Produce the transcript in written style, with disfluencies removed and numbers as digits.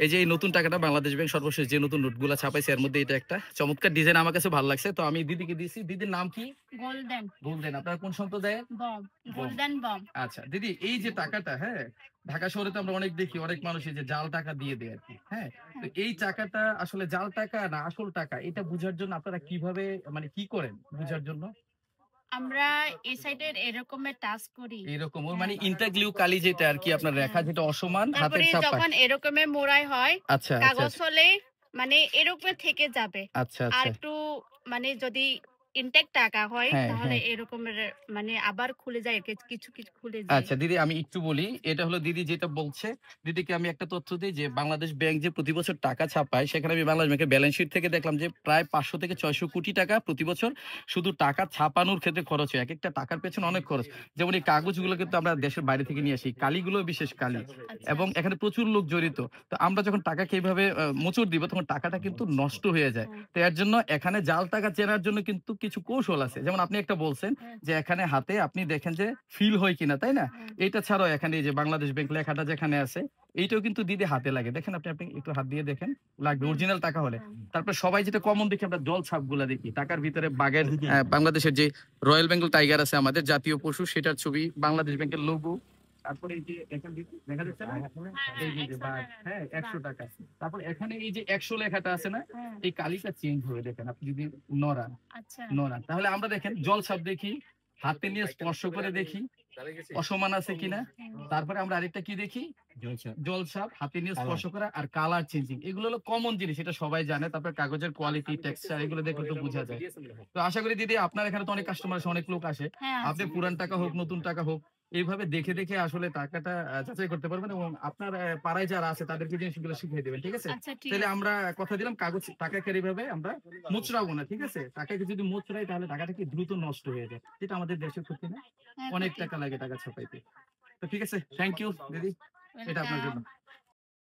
এই যে এই নতুন টাকাটা বাংলাদেশ ব্যাংক সর্বশেষ যে নতুন নোটগুলা ছাপাইছে এর মধ্যে এটা একটা চমৎকার ডিজাইন আমার কাছে ভালো লাগছে। তো আমি দিদিকে দিয়েছি। দিদির নাম কি? Golden Golden. আপনার কোন সম্প্রদায়ের? বম, বম। গোল্ডেন বম। আচ্ছা দিদি এই যে টাকাটা, হ্যাঁ, ঢাকা শহরে তো আমরা অনেক দেখি অনেক মানুষ এই যে জাল টাকা দিয়ে দেয় আরকি। হ্যাঁ? তো হ্যাঁ, এই টাকাটা আসলে জাল টাকা না আসল টাকা এটা বুঝার জন্য আপনারা কিভাবে মানে কি করেন বুঝার জন্য? আমরা এই সাইডের এরকমের টাচ করি। এরকম ওর হ্যাঁ, মানে ইন্টাগ্লিউ কালি যেটা আরকি আপনার রেখা হ্যাঁ। যেটা অসমান হাতের তারপরে ছাপা। যখন এরকমের মোড়াই হয়, আচ্ছা, আচ্ছা, কাগজ হলে মানে এরকম থেকে যাবে। আচ্ছা, আর আচ্ছা। একটু মানে যদি ইনটেক টাকা হয় হ্যাঁ, তাহলে হ্যাঁ। এরকমের মানে আবার খুলে যায়, কিছু, কিছু খুলে যায়। আচ্ছা দিদি আমি একটু বলি। এটা হলো দিদি যেটা বলছে, দিদিকে আমি একটা তথ্য দেই যে বাংলাদেশ ব্যাংক যে প্রতি বছর টাকা ছাপায় সেখানে আমি বাংলাদেশ ব্যাংকের ব্যালেন্স শিট থেকে দেখলাম যে প্রায় ৫০০ থেকে ৬০০ কোটি টাকা প্রতি বছর শুধু টাকা ছাপানোর ক্ষেত্রে খরচ হয়। একেকটা টাকার পেছনে অনেক খরচ। যেমন এই কাগজগুলো কিন্তু আমরা দেশের বাইরে থেকে নিয়ে আসি। কালিগুলো বিশেষ কালি আচ্ছা, এবং এখানে প্রচুর লোক জড়িত। তো আমরা যখন টাকাকে এভাবে মোচড় দিব তখন টাকাটা কিন্তু নষ্ট হয়ে যায়। হ্যাঁ, তো এর জন্য এখানে জাল টাকা চেনার জন্য কিন্তু কিছু কৌশল আছে। যেমন আপনি একটা বলছেন হ্যাঁ, যে এখানে হাতে আপনি দেখেন যে ফিল হয় কিনা, তাই না? হ্যাঁ, এটা ছাড়াও এখানে এই যে বাংলাদেশ ব্যাংক লেখাটা যেখানে আছে, এইটাও কিন্তু দিদি হাতে লাগে। দেখেন আপনি একটু হাত দিয়ে দেখেন, লাগবে হ্যাঁ, অরিজিনাল টাকা হলে। হ্যাঁ, তারপর সবাই যেটা কমন দেখি আমরা জল ছাপগুলা দেখি। টাকার ভিতরে বাঘের বাংলাদেশের যে রয়েল বেঙ্গল টাইগার আছে আমাদের জাতীয় পশু সেটার ছবি, বাংলাদেশ ব্যাংকের লোগো। তারপরে এই যে এখানে দেখা যাচ্ছে না? হ্যাঁ, এই হ্যাঁ, যে ১০০ বাঘ, টাকা। হ্যাঁ, বাহ! ৳১০০। তারপর এখানে এই যে ১০০ লেখাটা আছে না? হ্যাঁ, এই কালিটা চেঞ্জ হয়ে দেখেন আপনি যদি নড়ান। আচ্ছা, নড়ান। তাহলে আমরা দেখেন জলছাপ দেখি, হাতে নিয়ে স্পর্শ করে দেখি, অসমান আছে কিনা। হুম, তারপরে আমরা আরেকটা কি দেখি? জলছাপ, হাতে নিয়ে স্পর্শ করা আর কালার চেঞ্জিং। এগুলো হলো কমন জিনিস। এটা সবাই জানে। তারপরে কাগজের কোয়ালিটি, টেক্সচার এগুলো দেখলে তো বোঝা যায়। তো আশা করি দিদি আপনার এখানে তো অনেক কাস্টমার আসে, অনেক লোক আসে। হ্যাঁ, আপনি আছে। পুরান টাকা হোক, নতুন টাকা হোক, এইভাবে দেখে, দেখে আসলে টাকাটা যাচাই করতে পারবেন এবং আপনার পাড়ায় যারা আছে তাদেরকে জিনিসগুলো শিখিয়ে দিবেন। ঠিক আছে? আচ্ছা, ঠিক তাইলে আছে। আমরা কথা দিলাম কাগজ টাকাকে এইভাবে আমরা মুচড়াবো না। ঠিক আছে? টাকাকে যদি মুচড়াই তাহলে টাকাটা কি দ্রুত নষ্ট হয়ে যায়। যেটা আমাদের দেশের ক্ষতি না? হ্যাঁ, অনেক ক্ষতি। টাকা লাগে টাকা ছাপাইতে। তো ঠিক আছে। থ্যাংক ইউ দিদি। এটা আপনার ওয়েলকাম। জন্য।